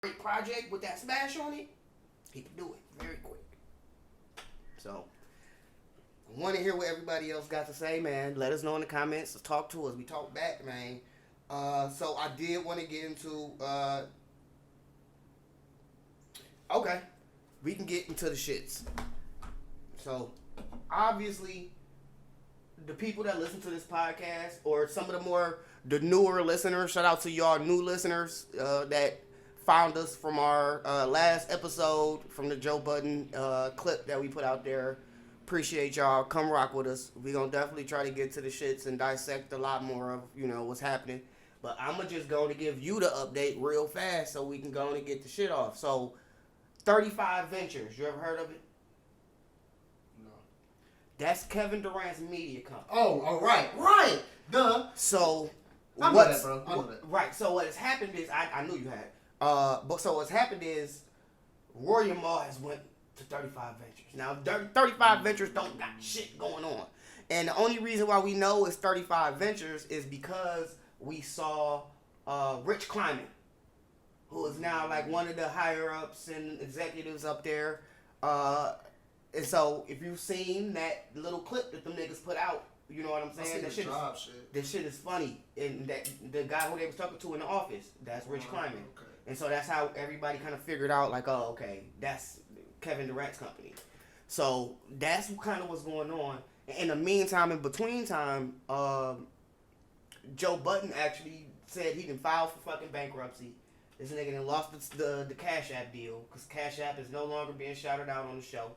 great project with that smash on it, he can do it very quick. So, I want to hear what everybody else got to say, man. Let us know in the comments. Talk to us. We talk back, man. So I did want to get into. Okay, we can get into the shits. So, obviously, the people that listen to this podcast, or some of the newer listeners, shout out to y'all new listeners that found us from our last episode from the Joe Budden clip that we put out there. Appreciate y'all. Come rock with us. We gonna definitely try to get to the shits and dissect a lot more of what's happening. But I'm gonna just going to give you the update real fast so we can go and get the shit off. So, 35 Ventures. You ever heard of it? No. That's Kevin Durant's media company. Oh, right. Duh. So, I know that, bro. I know that. Right. So what has happened is I knew you had. But so what's happened is Rory and Ma has went to 35 Ventures. Now 35 Ventures don't got shit going on, and the only reason why we know it's 35 Ventures is because we saw Rich Kleiman, who is now like one of the higher ups and executives up there. And so if you've seen that little clip that them niggas put out, you know what I'm saying? That shit is funny. And that the guy who they was talking to in the office, that's Rich Kleiman. Okay. And so that's how everybody kind of figured out, like, oh, okay, that's Kevin Durant's company. So that's kind of what's going on. In the meantime, in between time, Joe Budden actually said he can file for fucking bankruptcy. This nigga done lost the Cashapp deal because Cashapp is no longer being shouted out on the show.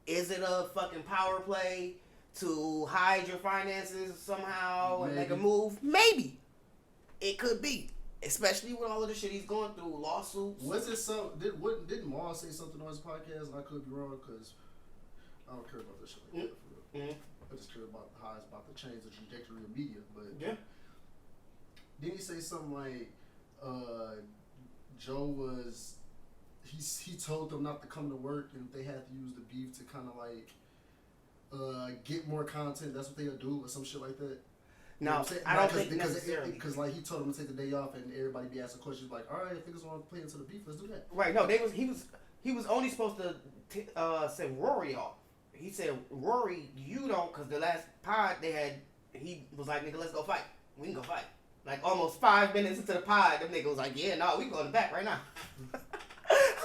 Is it a fucking power play to hide your finances somehow and make a move? Maybe. It could be. Especially with all of the shit he's going through, lawsuits. Was it so? Didn't Maul say something on his podcast? And I could be wrong because I don't care about this shit like that. For real. I just care about how it's about to change the trajectory of media. But yeah, didn't he say something like Joe was he told them not to come to work and they had to use the beef to kind of like get more content? That's what they'll do or some shit like that. No, I don't think necessarily. Because like he told them to take the day off and everybody be asking questions like, all right, if niggas want to play into the beef, let's do that. Right, no, he was only supposed to send Rory off. He said, Rory, you don't, because the last pod they had, he was like, nigga, let's go fight. We can go fight. Like almost 5 minutes into the pod, them nigga was like, yeah, no, we can go in the back right now.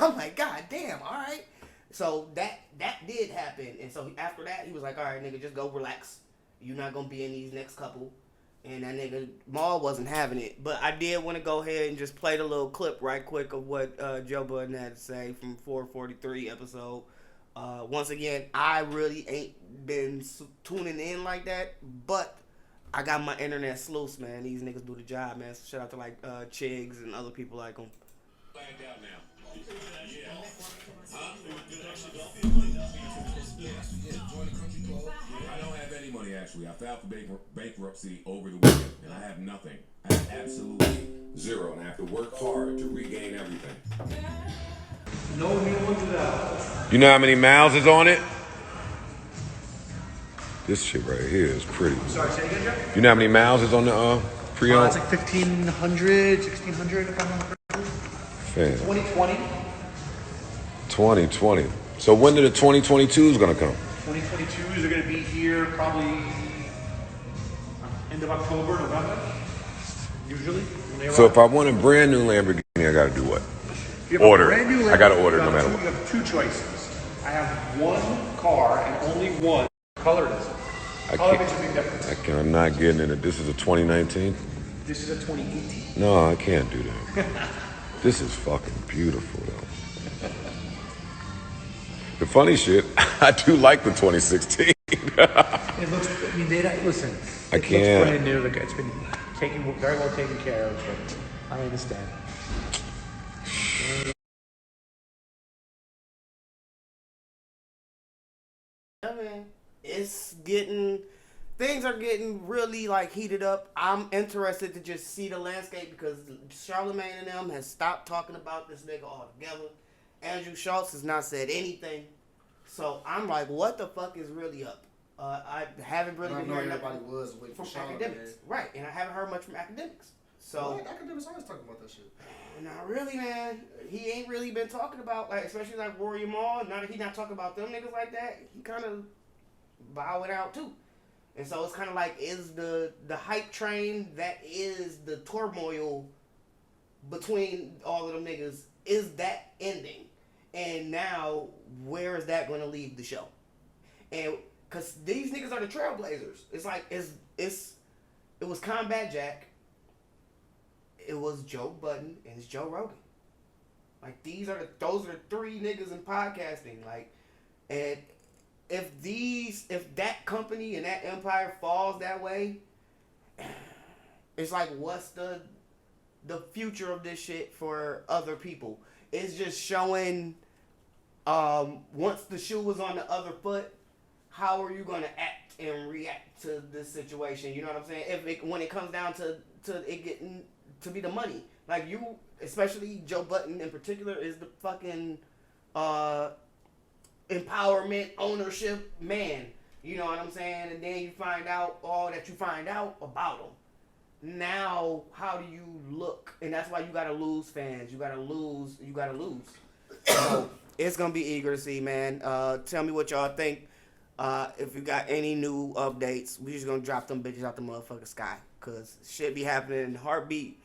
I'm like, God damn, all right. So that did happen. And so after that, he was like, all right, nigga, just go relax. You're not going to be in these next couple. And that nigga Maul wasn't having it. But I did want to go ahead and just play the little clip right quick of what Joe Budden had to say from 443 episode. Once again, I really ain't been tuning in like that. But I got my internet sluice, man. These niggas do the job, man. So shout out to like Chigs and other people like them. Land out now. Yeah. I don't have any money actually. I filed for bankruptcy over the weekend, and I have nothing. I have absolutely zero, and I have to work hard to regain everything. No new ones out. You know how many miles is on it? This shit right here is pretty. Sorry, say again, Joe? You know how many miles is on the pre-owned? It's like 1,500, 1,600 if I'm not correct. Fan. 2020. 2020. So when are the 2022s gonna come? 2022s are going to be here probably end of October, November, usually. So if I want a brand new Lamborghini, I gotta do what? If you have Order a brand new it. I gotta order it no matter what. You have two choices. I have one car and only one. Color it is. Color makes a big difference. I'm not getting it. This is a 2019? This is a 2018. No, I can't do that. This is fucking beautiful, though. The funny shit, I do like the 2016. It looks, I mean, listen. I can't. Looks brand new. It's been very well taken care of, but I understand. I mean, things are getting really like heated up. I'm interested to just see the landscape because Charlamagne and them has stopped talking about this nigga altogether. Andrew Schultz has not said anything. So I'm like, what the fuck is really up? I haven't really been hearing everybody was waiting from for academics. Right, and I haven't heard much from academics. So what? Academics always talking about that shit. not really, man. He ain't really been talking about, like, especially like Rory and Maul. Now that he not talking about them niggas like that, he kind of bowing out too. And so it's kind of like, is the hype train that is the turmoil between all of them niggas, is that ending? And now, where is that going to leave the show? And because these niggas are the trailblazers. It's like, it was Combat Jack, it was Joe Budden, and it's Joe Rogan. Like, those are the three niggas in podcasting. Like, and if that company and that empire falls that way, it's like, what's the future of this shit for other people? It's just showing, once the shoe was on the other foot, how are you gonna act and react to this situation? You know what I'm saying? When it comes down to it getting to be the money, like you, especially Joe Budden in particular, is the fucking empowerment, ownership man. You know what I'm saying? And then you find out all that you find out about him. Now, how do you look? And that's why you gotta lose fans. You gotta lose. So it's gonna be eager to see, man. Tell me what y'all think. If you got any new updates, we just gonna drop them bitches out the motherfucking sky. Cause shit be happening in a heartbeat.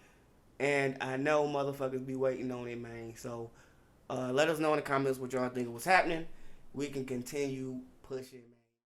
And I know motherfuckers be waiting on it, man. So let us know in the comments what y'all think of what's happening. We can continue pushing, man.